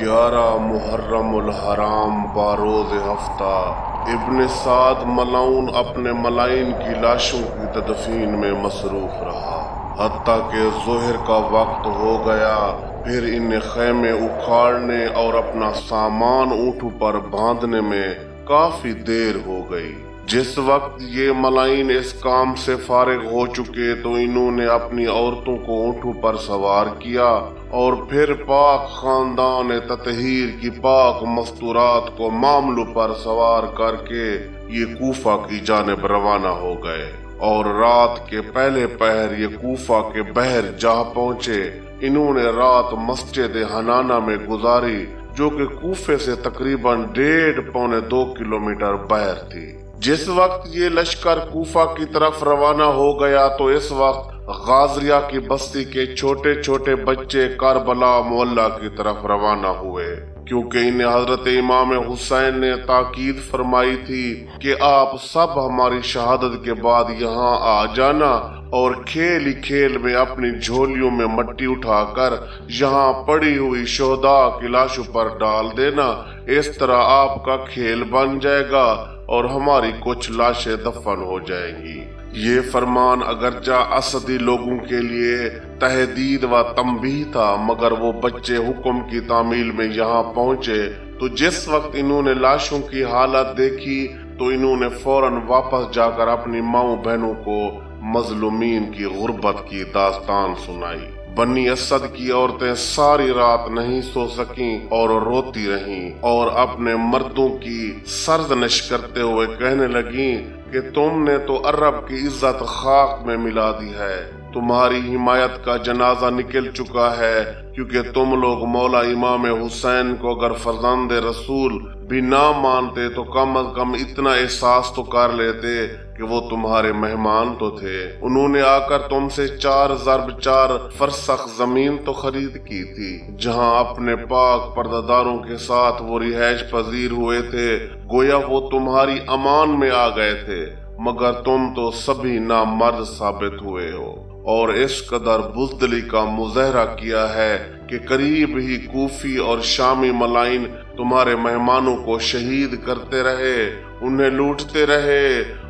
11 मुहर्रम उल हराम बारोज हफ्ता इब्न साद मलाउन अपने मलाइन की लाशों की तदफीन में मसरूफ रहा, हत्ता कि ज़ोहर का वक्त हो गया। फिर इन्हें खैमे उखाड़ने और अपना सामान ऊँटों पर बांधने में काफी देर हो गई। जिस वक्त ये मलाइन इस काम से फारिग हो चुके तो इन्होंने अपनी औरतों को ऊँटों पर सवार किया और फिर पाक खानदान ततहीर की पाक मस्तूरात को मामलों पर सवार करके ये कूफा की जानिब रवाना हो गए और रात के पहले पहर ये कूफा के बहर जा पहुंचे। इन्होंने रात मस्जिद हनाना में गुजारी, जो कि कूफे से तकरीबन 1.5-2 किलोमीटर बाहर थी। जिस वक्त ये लश्कर कूफा की तरफ रवाना हो गया तो इस वक्त गाजरिया की बस्ती के छोटे छोटे बच्चे करबला मोहल्ला की तरफ रवाना हुए, क्योंकि इन्हें हजरत इमाम हुसैन ने ताकीद फरमाई थी कि आप सब हमारी शहादत के बाद यहाँ आ जाना और खेल ही खेल में अपनी झोलियों में मट्टी उठाकर यहाँ पड़ी हुई शोहदा की लाशों पर डाल देना। इस तरह आपका खेल बन जाएगा और हमारी कुछ लाशें दफन हो जाएंगी। ये फरमान अगरचा असदी लोगों के लिए तहदीद व तंबीह था, मगर वो बच्चे हुक्म की तामील में यहाँ पहुँचे तो जिस वक्त इन्होंने लाशों की हालत देखी तो इन्होंने फौरन वापस जाकर अपनी माओ बहनों को मजलूमीन की गुर्बत की दास्तान सुनाई। बनी असद की औरतें सारी रात नहीं सो सकीं और रोती रहीं और अपने मर्दों की सरजनिश करते हुए कहने लगीं कि तुमने तो अरब की इज्जत खाक में मिला दी है। तुम्हारी हिमायत का जनाजा निकल चुका है, क्योंकि तुम लोग मौला इमाम हुसैन को अगर फर्जंद रसूल भी ना मानते तो कम अज कम इतना एहसास तो कर लेते कि वो तुम्हारे मेहमान तो थे। उन्होंने आकर तुमसे 4 फरसख जमीन तो खरीद की थी, जहां अपने पाक पर्दादारों के साथ वो रिहाइश पजीर हुए थे। गोया वो तुम्हारी अमान में आ गए थे, मगर तुम तो सभी नामर्द साबित हुए हो और इस कदर बुज़दिली का मुज़ाहरा किया है कि करीब ही कूफी और शामी मलाइन तुम्हारे मेहमानों को शहीद करते रहे, उन्हें लूटते रहे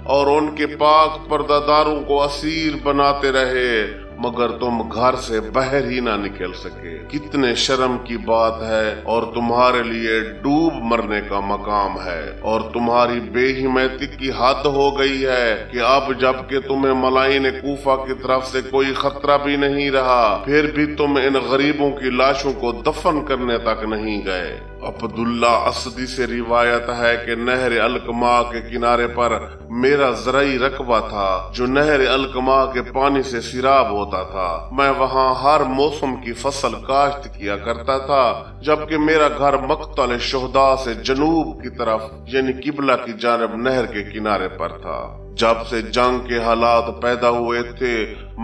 और उनके पाक पर्दादारों को असीर बनाते रहे, मगर तुम घर से बाहर ही ना निकल सके। कितने शर्म की बात है और तुम्हारे लिए डूब मरने का मकाम है। और तुम्हारी बेहिम्मती की हद हो गई है कि अब जबकि तुम्हें मलाइन कूफा की तरफ से कोई खतरा भी नहीं रहा, फिर भी तुम इन गरीबों की लाशों को दफन करने तक नहीं गए। अब्दुल्ला असदी से रिवायत है कि नहर अलकमा के किनारे पर मेरा ज़राई रकबा था, जो नहर अलकमा के पानी से सिराब होता था। मैं वहाँ हर मौसम की फसल काश्त किया करता था, जबकि मेरा घर मक्तल शुहदा से जनूब की तरफ यानी किबला की जानिब नहर के किनारे पर था। जब से जंग के हालात पैदा हुए थे,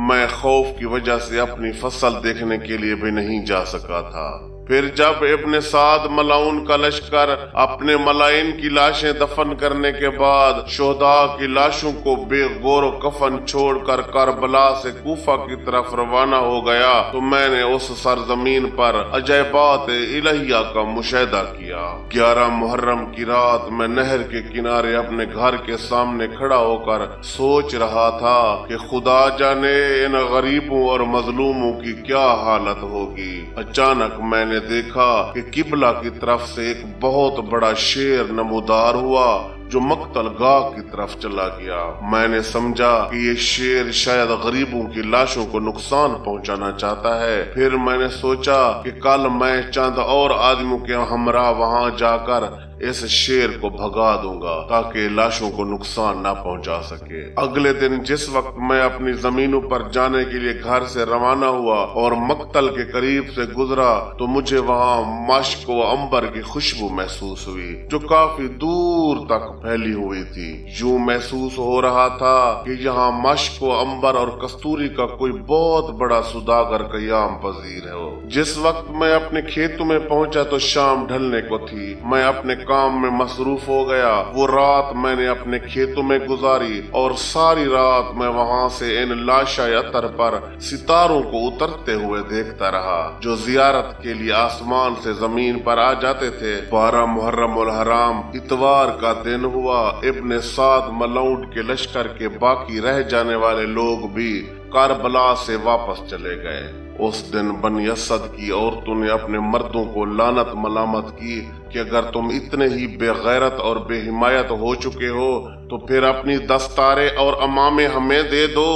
मैं खौफ की वजह से अपनी फसल देखने के लिए भी नहीं जा सका था। फिर जब इब्न साद मलाउन का लश्कर अपने मलाइन की लाशें दफन करने के बाद शोहदा की लाशों को बेगौर कफन छोड़कर करबला से कूफा की तरफ रवाना हो गया तो मैंने उस सरजमीन पर अजैबात इलाहिया का मुशाहिदा किया। 11 मुहर्रम की रात मैं नहर के किनारे अपने घर के सामने खड़ा होकर सोच रहा था कि खुदा जाने इन गरीबों और मजलूमों की क्या हालत होगी। अचानक मैंने देखा कि किबला की तरफ से एक बहुत बड़ा शेर नमूदार हुआ जो मक्तल गाह की तरफ चला गया। मैंने समझा कि ये शेर शायद गरीबों की लाशों को नुकसान पहुंचाना चाहता है। फिर मैंने सोचा कि कल मैं चंद और आदमियों के हमरा वहां जाकर इस शेर को भगा दूंगा ताकि लाशों को नुकसान ना पहुंचा सके। अगले दिन जिस वक्त मैं अपनी जमीनों पर जाने के लिए घर से रवाना हुआ और मक्तल के करीब से गुजरा तो मुझे वहाँ मश्क व अंबर की खुशबू महसूस हुई जो काफी दूर तक फैली हुई थी। यूं महसूस हो रहा था कि यहाँ मश्क व अंबर और कस्तूरी का कोई बहुत बड़ा सुदागर कयाम पजीर है। जिस वक्त मैं अपने खेतों में पहुंचा तो शाम ढलने को थी। मैं अपने काम में मसरूफ हो गया। वो रात मैंने अपने खेतों में गुजारी और सारी रात मैं वहाँ से इन लाशाए अतर पर सितारों को उतरते हुए देखता रहा जो जियारत के लिए आसमान से जमीन पर आ जाते थे। 12 मुहर्रम उल हराम इतवार का दिन हुआ। इब्ने साद मलऊन के लश्कर के बाकी रह जाने वाले लोग भी करबला से वापस चले गए। उस दिन बनी असद की औरतों ने अपने मर्दों को लानत मलामत की कि अगर तुम इतने ही बेगैरत और बेहिमायत हो चुके हो तो फिर अपनी दस्तारे और अमामे हमें दे दो,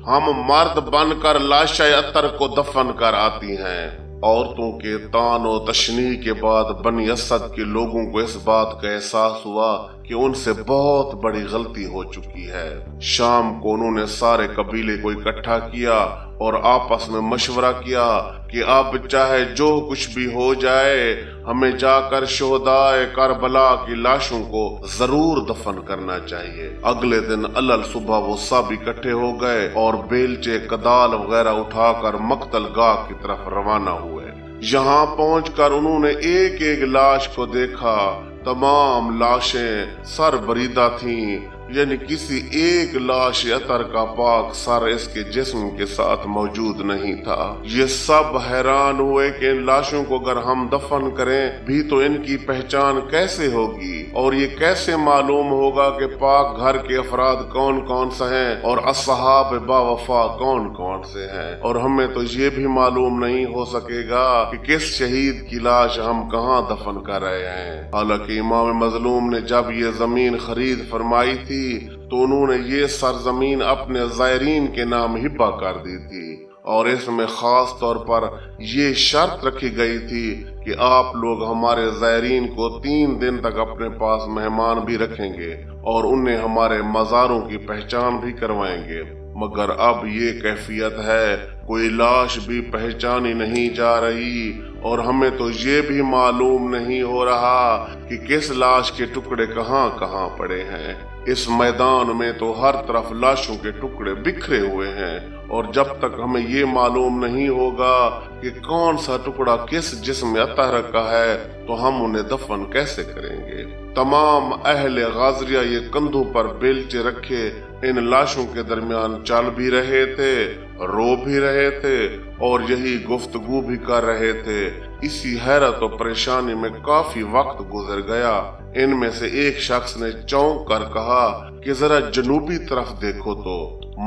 हम मर्द बनकर लाशाए अतर को दफन कर आती हैं। औरतों के तान और तशनीह के बाद बनी असद के लोगों को इस बात का एहसास हुआ कि उनसे बहुत बड़ी गलती हो चुकी है। शाम को उन्होंने सारे कबीले को इकट्ठा किया और आपस में मशवरा किया कि अब चाहे जो कुछ भी हो जाए हमें जाकर शोहदाए करबला की लाशों को जरूर दफन करना चाहिए। अगले दिन अलल सुबह वो सब इकट्ठे हो गए और बेलचे कदाल वगैरह उठाकर मक्तल गाह की तरफ रवाना हुए। यहाँ पहुंचकर उन्होंने एक एक लाश को देखा। तमाम लाशें सर बरीदा थीं, यानी किसी एक लाश अतर का पाक सर इसके जिस्म के साथ मौजूद नहीं था। ये सब हैरान हुए कि इन लाशों को अगर हम दफन करें भी तो इनकी पहचान कैसे होगी और ये कैसे मालूम होगा कि पाक घर के अफराद कौन कौन से हैं और अस्हाब बावफा कौन कौन से हैं, और हमें तो ये भी मालूम नहीं हो सकेगा कि किस शहीद की लाश हम कहाँ दफन कर रहे हैं। हालांकि इमाम मजलूम ने जब ये जमीन खरीद फरमाई थी तो उन्होंने ये सरजमीन अपने ज़ायरीन के नाम हिब्बा कर दी थी और इसमें खास तौर पर ये शर्त रखी गई थी कि आप लोग हमारे ज़ायरीन को 3 दिन तक अपने पास मेहमान भी रखेंगे और उन्हें हमारे मज़ारों की पहचान भी करवाएंगे। मगर अब ये कैफियत है, कोई लाश भी पहचानी नहीं जा रही और हमें तो ये भी मालूम नहीं हो रहा कि किस लाश के टुकड़े कहाँ कहाँ पड़े हैं। इस मैदान में तो हर तरफ लाशों के टुकड़े बिखरे हुए हैं और जब तक हमें ये मालूम नहीं होगा कि कौन सा टुकड़ा किस जिस्म अतर का है तो हम उन्हें दफन कैसे करेंगे। तमाम अहले गाजरिया ये कंधों पर बेलचे रखे इन लाशों के दरमियान चल भी रहे थे, रो भी रहे थे और यही गुफ्तगू भी कर रहे थे। इसी हैरत और परेशानी में काफी वक्त गुजर गया। इनमें से एक शख्स ने चौंक कर कहा कि जरा जनूबी तरफ देखो तो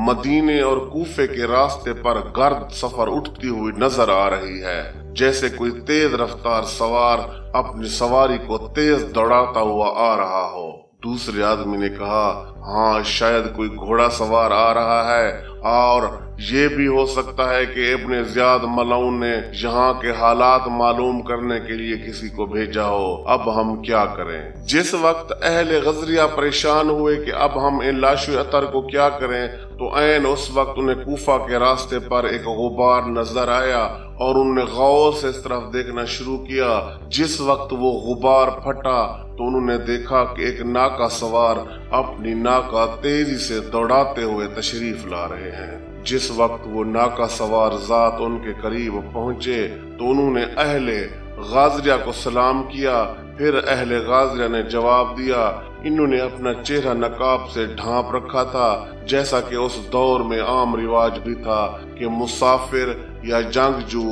मदीने और कूफे के रास्ते पर गर्द सफर उठती हुई नजर आ रही है, जैसे कोई तेज रफ्तार सवार अपनी सवारी को तेज दौड़ाता हुआ आ रहा हो। दूसरे आदमी ने कहा, हाँ शायद कोई घोड़ा सवार आ रहा है और ये भी हो सकता है कि इब्ने ज़ियाद मलऊन ने यहाँ के हालात मालूम करने के लिए किसी को भेजा हो। अब हम क्या करें? जिस वक्त अहले गजरिया परेशान हुए कि अब हम इन लाशो अतर को क्या करें तो ऐन उस वक्त उन्हें कूफा के रास्ते पर एक गुबार नजर आया और उन्होंने गौर से इस तरफ देखना शुरू किया। जिस वक्त वो गुबार फटा तो उन्होंने देखा कि एक नाका सवार अपनी नाका तेजी से दौड़ाते हुए तशरीफ ला रहे हैं। जिस वक्त वो नाका सवार जात उनके करीब पहुंचे तो उन्होंने अहले गाजरिया को सलाम किया। फिर अहले गाजरिया ने जवाब दिया। इन्होंने अपना चेहरा नकाब से ढांप रखा था, जैसा कि उस दौर में आम रिवाज भी था कि मुसाफिर या जंगजू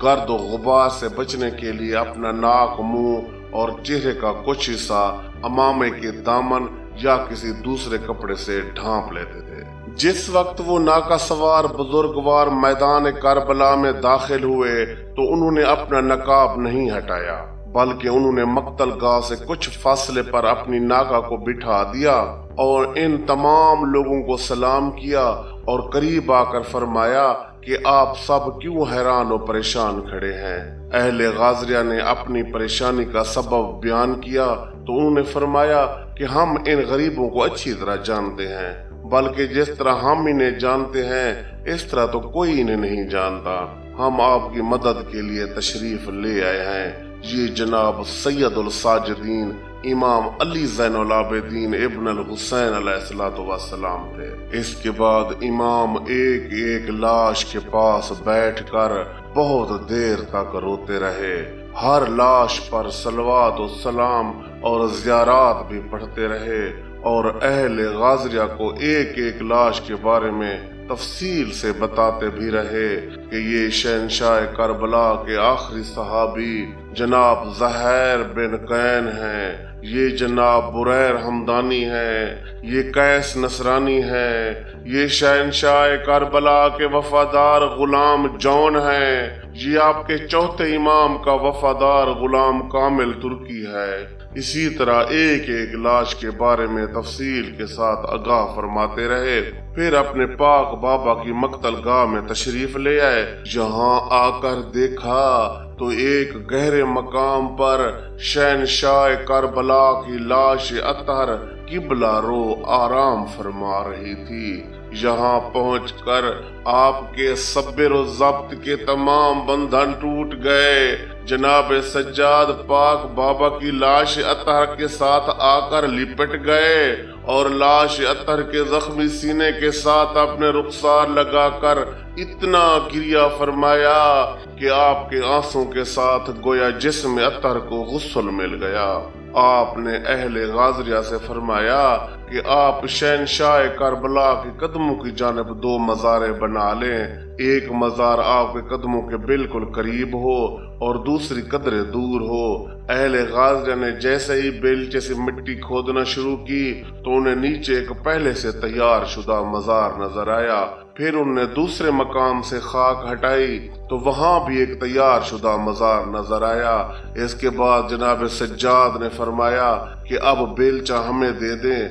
गर्द और गुबार से बचने के लिए अपना नाक, मुंह और चेहरे का कुछ हिस्सा अमामे के दामन या किसी दूसरे कपड़े से ढांप लेते थे। जिस वक्त वो नाका सवार बुजुर्गवार मैदान करबला में दाखिल हुए तो उन्होंने अपना नकाब नहीं हटाया, बल्कि उन्होंने मक्तल गाह से कुछ फासले पर अपनी नाका को बिठा दिया और इन तमाम लोगों को सलाम किया और करीब आकर फरमाया कि आप सब क्यों हैरान और परेशान खड़े हैं। अहले गाजरिया ने अपनी परेशानी का सबब बयान किया तो उन्होंने फरमाया कि हम इन गरीबों को अच्छी तरह जानते हैं, बल्कि जिस तरह हम इन्हें जानते हैं इस तरह तो कोई इन्हें नहीं जानता। हम आपकी मदद के लिए तशरीफ ले आए हैं। ये जनाब सैयदुल साजिदीन इमाम अली ज़ैनुल आबिदीन इब्न अल हुसैन अलैहिस्सलाम थे। इसके बाद इमाम एक एक लाश के पास बैठकर बहुत देर तक रोते रहे। ہر لاش پر صلوات و سلام اور زیارات بھی پڑھتے رہے اور اہل غازریہ کو ایک ایک لاش کے بارے میں تفصیل سے بتاتے بھی رہے کہ یہ شہنشاہ کربلا کے آخری صحابی جناب زہیر بن قین ہیں، یہ جناب بریر ہمدانی ہیں، یہ قیس نصرانی ہیں، یہ شہنشاہ کربلا کے وفادار غلام جون ہیں، یہ آپ کے چوتھے امام کا وفادار غلام کامل ترکی ہے۔ اسی طرح ایک ایک لاش کے بارے میں تفصیل کے ساتھ آگاہ فرماتے رہے۔ پھر اپنے پاک بابا کی مقتل گاہ میں تشریف لے آئے۔ یہاں آ کر دیکھا تو ایک گہرے مقام پر شہنشاہ کربلا کی لاش اطہر قبلہ رو آرام فرما رہی تھی۔ یہاں پہنچ کر آپ کے صبر و ضبط کے تمام بندھن ٹوٹ گئے۔ جناب سجاد پاک بابا کی لاش اطہر کے ساتھ آ کر لپٹ گئے اور لاش اطہر کے زخمی سینے کے ساتھ اپنے رخسار لگا کر اتنا گریہ فرمایا کہ آپ کے آنسوں کے ساتھ گویا جسم اطہر کو غسل مل گیا۔ آپ نے اہل غازریہ سے فرمایا کہ آپ شہنشاہ کربلا کے قدموں کی جانب 2 مزاریں بنا لیں، ایک مزار آپ کے قدموں کے بالکل قریب ہو اور دوسری قدرے دور ہو۔ اہل غازریہ نے جیسے ہی بیلچے سے مٹی کھودنا شروع کی تو انہیں نیچے ایک پہلے سے تیار شدہ مزار نظر آیا۔ پھر انہوں نے دوسرے مقام سے خاک ہٹائی تو وہاں بھی ایک تیار شدہ مزار نظر آیا۔ اس کے بعد جناب سجاد نے فرمایا کہ اب بیلچہ ہمیں دے دیں۔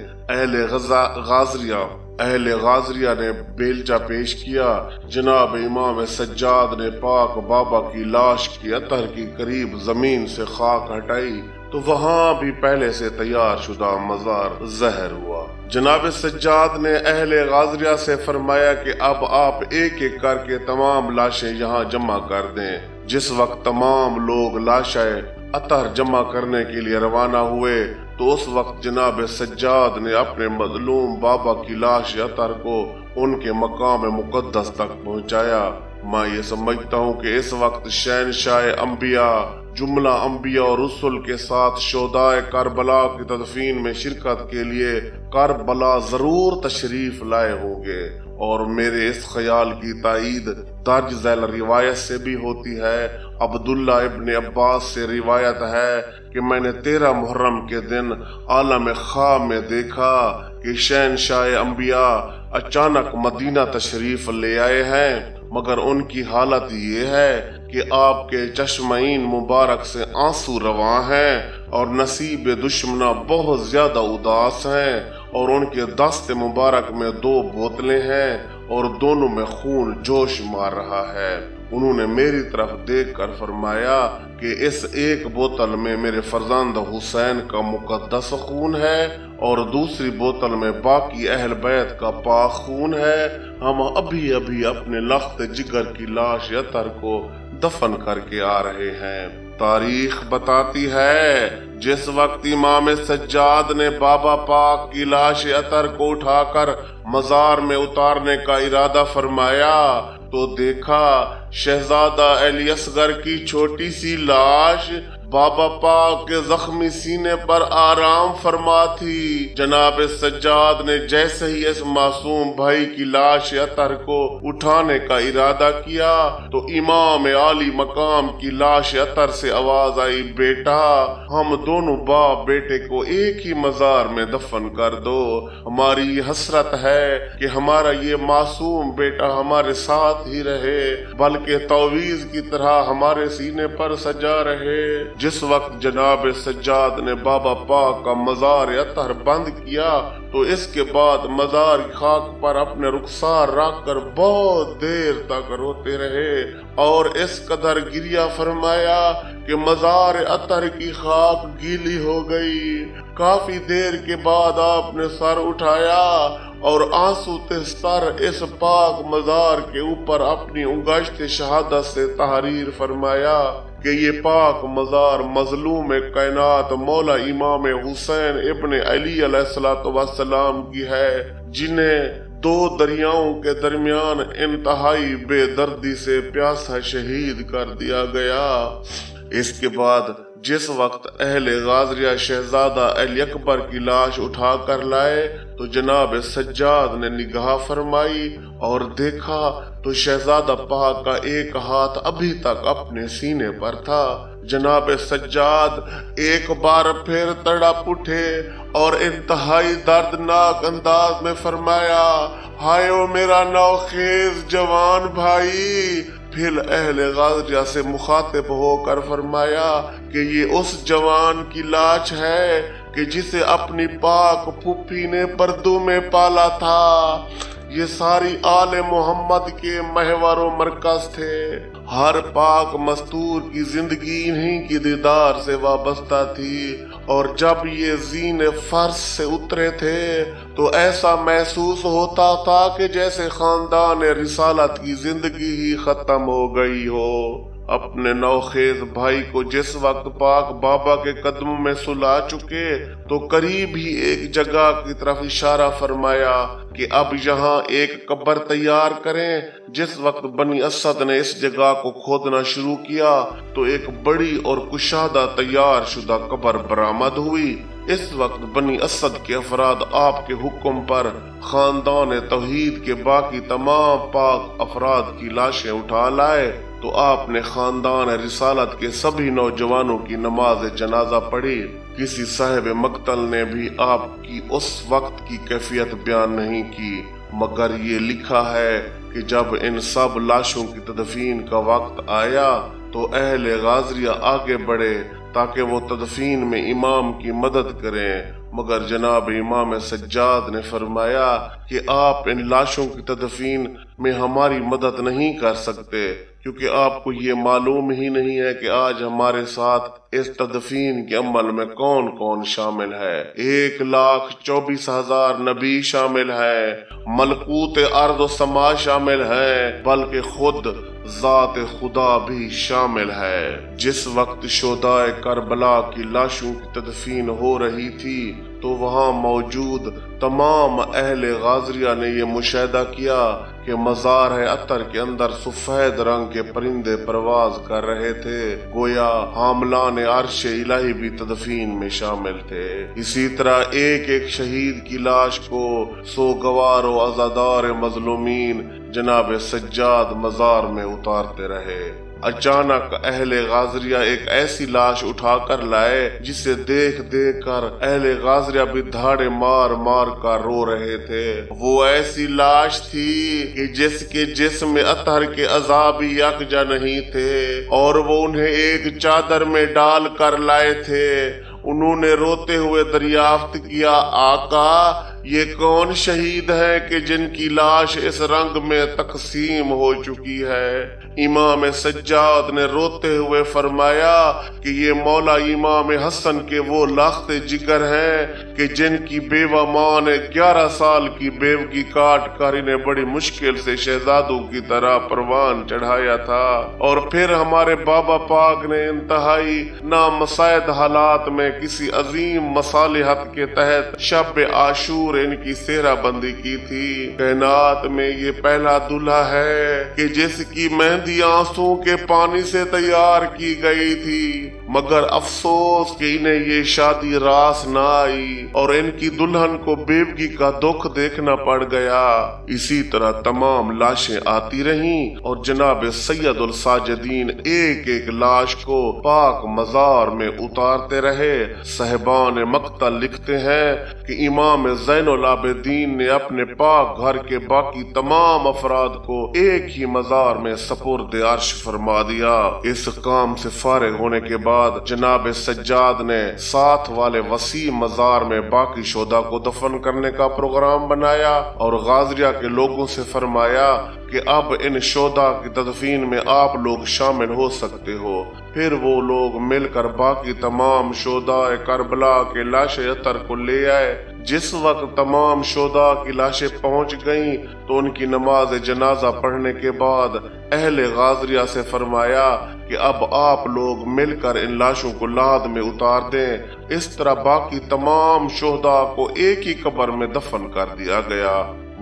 اہل غازریہ نے بیلچہ پیش کیا۔ جناب امام سجاد نے پاک بابا کی لاش کی اطہر کی قریب زمین سے خاک ہٹائی تو وہاں بھی پہلے سے تیار شدہ مزار ظاہر ہوا۔ جناب سجاد نے اہل غازریہ سے فرمایا کہ اب آپ ایک ایک کر کے تمام لاشیں یہاں جمع کر دیں۔ جس وقت تمام لوگ لاشیں اطہر جمع کرنے کے لیے روانہ ہوئے تو اس وقت جناب سجاد نے اپنے مظلوم بابا کی لاش اطہر کو ان کے مقام مقدس تک پہنچایا۔ میں یہ سمجھتا ہوں کہ اس وقت شہنشاہ انبیاء جملہ انبیاء اور رسل کے ساتھ شہدائے کربلا کی تدفین میں شرکت کے لیے کربلا ضرور تشریف لائے ہوں گے، اور میرے اس خیال کی تائید درج ذیل روایت سے بھی ہوتی ہے۔ عبداللہ ابن عباس سے روایت ہے کہ میں نے 13 محرم کے دن عالم خواب میں دیکھا کہ شہنشاہ انبیاء اچانک مدینہ تشریف لے آئے ہیں، مگر ان کی حالت یہ ہے کہ آپ کے چشمین مبارک سے آنسو رواں ہیں اور نصیب دشمنہ بہت زیادہ اداس ہیں، اور ان کے دست مبارک میں 2 بوتلیں ہیں اور دونوں میں خون جوش مار رہا ہے۔ انہوں نے میری طرف دیکھ کر فرمایا کہ اس ایک بوتل میں میرے فرزند حسین کا مقدس خون ہے اور دوسری بوتل میں باقی اہل بیت کا پاک خون ہے۔ ہم ابھی ابھی اپنے لخت جگر کی لاش اطہر کو دفن کر کے آ رہے ہیں۔ تاریخ بتاتی ہے جس وقت امام سجاد نے بابا پاک کی لاش اطہر کو اٹھا کر مزار میں اتارنے کا ارادہ فرمایا تو دیکھا شہزادہ علی اصغر کی چھوٹی سی لاش بابا پاک کے زخمی سینے پر آرام فرما تھی۔ جناب سجاد نے جیسے ہی اس معصوم بھائی کی لاش اطہر کو اٹھانے کا ارادہ کیا تو امام عالی مقام کی لاش اطہر سے آواز آئی، بیٹا ہم دونوں باپ بیٹے کو ایک ہی مزار میں دفن کر دو۔ ہماری حسرت ہے کہ ہمارا یہ معصوم بیٹا ہمارے ساتھ ہی رہے، بلکہ تعویذ کی طرح ہمارے سینے پر سجا رہے۔ جس وقت جناب سجاد نے بابا پاک کا مزار اطہر بند کیا تو اس کے بعد مزار کی خاک پر اپنے رخسار رکھ کر بہت دیر تک روتے رہے اور اس قدر گریہ فرمایا کہ مزار اطہر کی خاک گیلی ہو گئی۔ کافی دیر کے بعد آپ نے سر اٹھایا اور آنسو تستر اس پاک مزار کے اوپر اپنی انگشت شہادت سے تحریر فرمایا کہ یہ پاک مزار مظلوم کائنات مولا امام حسین ابن علی علیہ السلام کی ہے، جنہیں 2 دریاؤں کے درمیان انتہائی بے دردی سے پیاسا شہید کر دیا گیا۔ اس کے بعد جس وقت اہل غازریہ شہزادہ علی اکبر کی لاش اٹھا کر لائے تو جناب سجاد نے نگاہ فرمائی اور دیکھا تو شہزادہ پاک کا ایک ہاتھ ابھی تک اپنے سینے پر تھا۔ جناب سجاد ایک بار پھر تڑپ اٹھے اور انتہائی دردناک انداز میں فرمایا، ہائے او میرا نوخیز جوان بھائی۔ پھر اہل غازریہ سے مخاطب ہو کر فرمایا کہ یہ اس جوان کی لاش ہے کہ جسے اپنی پاک پھوپھی نے پردوں میں پالا تھا۔ یہ ساری آل محمد کے محور و مرکز تھے۔ ہر پاک مستور کی زندگی انہی کی دیدار سے وابستہ تھی، اور جب یہ زین فرش سے اترے تھے تو ایسا محسوس ہوتا تھا کہ جیسے خاندان رسالت کی زندگی ہی ختم ہو گئی ہو۔ اپنے نوخیز بھائی کو جس وقت پاک بابا کے قدموں میں سلا چکے تو قریب ہی ایک جگہ کی طرف اشارہ فرمایا کہ اب یہاں ایک قبر تیار کریں۔ جس وقت بنی اسد نے اس جگہ کو کھودنا شروع کیا تو ایک بڑی اور کشادہ تیار شدہ قبر برآمد ہوئی۔ اس وقت بنی اسد کے افراد آپ کے حکم پر خاندان توحید کے باقی تمام پاک افراد کی لاشیں اٹھا لائے تو آپ نے خاندان رسالت کے سبھی نوجوانوں کی نماز جنازہ پڑھی۔ کسی صاحب مقتل نے بھی آپ کی اس وقت کی کیفیت بیان نہیں کی، مگر یہ لکھا ہے کہ جب ان سب لاشوں کی تدفین کا وقت آیا تو اہل غازریہ آگے بڑھے تاکہ وہ تدفین میں امام کی مدد کریں، مگر جناب امام سجاد نے فرمایا کہ آپ ان لاشوں کی تدفین میں ہماری مدد نہیں کر سکتے، کیونکہ آپ کو یہ معلوم ہی نہیں ہے کہ آج ہمارے ساتھ اس تدفین کے عمل میں کون کون شامل ہے۔ 1,24,000 نبی شامل ہے، ملکوت ارض و سما شامل ہے، بلکہ خود ذات خدا بھی شامل ہے۔ جس وقت شہدائے کربلا کی لاشوں کی تدفین ہو رہی تھی تو وہاں موجود تمام اہل غازریہ نے یہ مشاہدہ کیا کہ مزار عطر کے اندر سفید رنگ کے پرندے پرواز کر رہے تھے، گویا حاملان عرش الہی بھی تدفین میں شامل تھے۔ اسی طرح ایک ایک شہید کی لاش کو سوگوار و عزادار مظلومین جناب سجاد مزار میں اتارتے رہے۔ اچانک اہل غازریہ ایک ایسی لاش اٹھا کر لائے جسے دیکھ دیکھ کر اہل غازریہ بھی دھاڑے مار مار کر رو رہے تھے۔ وہ ایسی لاش تھی کہ جس کے جسم عطر کے عذاب یکجا نہیں تھے، اور وہ انہیں ایک چادر میں ڈال کر لائے تھے۔ انہوں نے روتے ہوئے دریافت کیا، آقا یہ کون شہید ہے کہ جن کی لاش اس رنگ میں تقسیم ہو چکی ہے؟ امام سجاد نے روتے ہوئے فرمایا کہ یہ مولا امام حسن کے وہ لخت جگر ہیں کہ جن کی بیوہ ماں نے 11 سال کی بیوگی کاٹ کر انہیں بڑی مشکل سے شہزادوں کی طرح پروان چڑھایا تھا، اور پھر ہمارے بابا پاک نے انتہائی نامساعد حالات میں کسی عظیم مصالحت کے تحت شب عاشور ان کی سہرہ بندی کی تھی۔ کائنات میں یہ پہلا دلہا ہے کہ جس کی مہندی آنسوں کے پانی سے تیار کی گئی تھی، مگر افسوس کہ انہیں یہ شادی راس نہ آئی اور ان کی دلہن کو بیوگی کا دکھ دیکھنا پڑ گیا۔ اسی طرح تمام لاشیں آتی رہیں اور جناب سید الساجدین ایک ایک لاش کو پاک مزار میں اتارتے رہے۔ صاحبان مقتل لکھتے ہیں کہ امام زین العابدین نے اپنے پاک گھر کے باقی تمام افراد کو ایک ہی مزار میں سپرد عرش فرما دیا۔ اس کام سے فارغ ہونے کے بعد جناب سجاد نے ساتھ والے وسیع مزار میں باقی شہداء کو دفن کرنے کا پروگرام بنایا اور غازریہ کے لوگوں سے فرمایا کہ اب ان شہداء کی تدفین میں آپ لوگ شامل ہو سکتے ہو۔ پھر وہ لوگ مل کر باقی تمام شہداء کربلا کے لاشیں عطر کو لے آئے۔ جس وقت تمام شہداء کی لاشیں پہنچ گئیں تو ان کی نماز جنازہ پڑھنے کے بعد اہل غازریہ سے فرمایا کہ اب آپ لوگ مل کر ان لاشوں کو لحد میں اتار دیں۔ اس طرح باقی تمام شہداء کو ایک ہی قبر میں دفن کر دیا گیا۔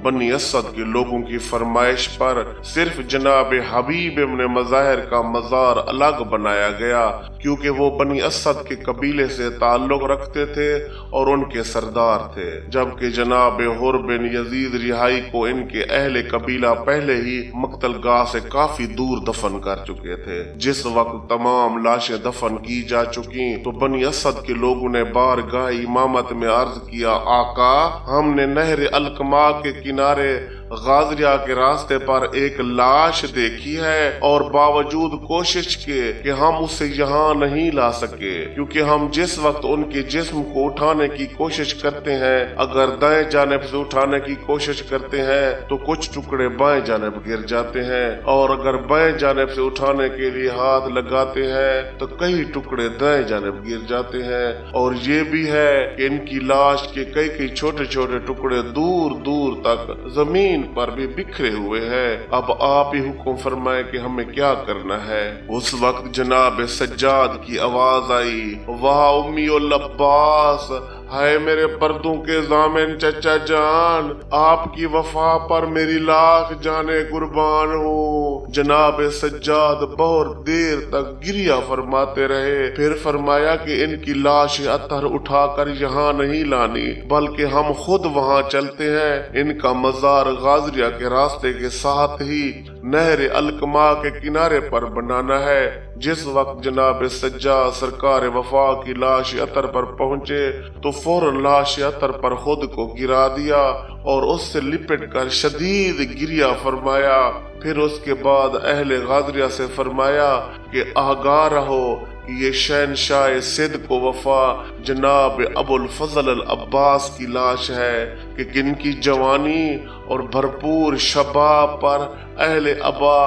بنی اسد کے لوگوں کی فرمائش پر صرف جناب حبیب ابن مظاہر کا مزار الگ بنایا گیا، क्योंकि वो बनी असद के कबीले से ताल्लुक रखते थे और उनके सरदार थे, जबकि जनाब हुर बिन यजीद रिहाई को इनके अहले कबीला पहले ही मक्तलगाह से काफी दूर दफन कर चुके थे। जिस वक्त तमाम लाशें दफन की जा चुकी तो बनी असद के लोगों ने बारगाह इमामत में अर्ज किया, आका, हमने नहर अलकमा के किनारे गाजरिया के रास्ते पर एक लाश देखी है और बावजूद कोशिश के कि हम उसे यहाँ नहीं ला सके, क्योंकि हम जिस वक्त उनके जिस्म को उठाने की कोशिश करते हैं, अगर दाएं जानिब से उठाने की कोशिश करते हैं तो कुछ टुकड़े बाएं जानिब गिर जाते हैं, और अगर बाएं जानिब से उठाने के लिए हाथ लगाते हैं तो कई टुकड़े दाएं जानिब गिर जाते हैं। और ये भी है कि इनकी लाश के कई कई छोटे छोटे टुकड़े दूर दूर तक जमीन पर भी बिखरे हुए हैं। अब आप ही हुक्म फरमाए कि हमें क्या करना है। उस वक्त जनाब सज्जाद की आवाज आई, वाह उम्मी उल अब्बास, हाय मेरे पर्दों के जामिन चचा जान, आपकी वफा पर मेरी लाख जाने कुर्बान हो। जनाब सज्जाद बहुत देर तक गिरिया फरमाते रहे, फिर फरमाया कि इनकी लाश अतर उठाकर यहाँ नहीं लानी, बल्कि हम खुद वहाँ चलते हैं। इनका मजार गाजरिया के रास्ते के साथ ही नहर अलकमा के किनारे पर बनाना है। जिस वक्त जनाब सज्जाद सरकार वफा की लाश अतर पर पहुंचे तो फौरन लाश अतर पर खुद को गिरा दिया और उससे लिपट कर शदीद गिरिया फरमाया। फिर उसके बाद अहले गाजरिया से फरमाया कि आगाह रहो कि ये शहनशाह सिद्क व वफा जनाब अबुल फजल अल अब्बास की लाश है कि जिनकी जवानी और भरपूर शबाब पर अहले अबा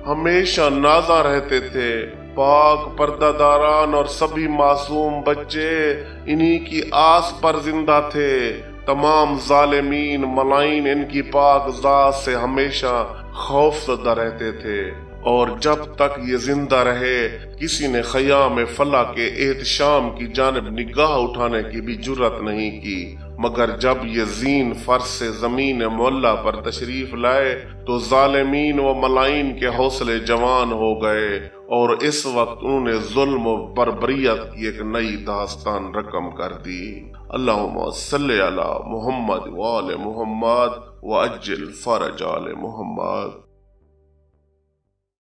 हमेशा नाजा रहते थे। पाक पर्दादारान और सभी मासूम बच्चे इन्हीं की आस पर जिंदा थे। तमाम जालिमीन मलाइन इनकी पाक जात से हमेशा खौफजदा रहते थे, और जब तक ये जिंदा रहे किसी ने ख़याम फला के एहतशाम की जानिब निगाह उठाने की भी जुर्रत नहीं की। मगर जब ये जीन फर्श से जमीन मोहल्ला पर तशरीफ लाए तो जालिमीन व मलाइन के हौसले जवान हो गए, और इस वक्त उन्होंने जुल्म व बर्बरियत की एक नई दास्तान रकम कर दी। अल्लाहुम्मा सल्ली अला मुहम्मद व आले मुहम्मद व अज्जिल फरज आले मुहम्मद।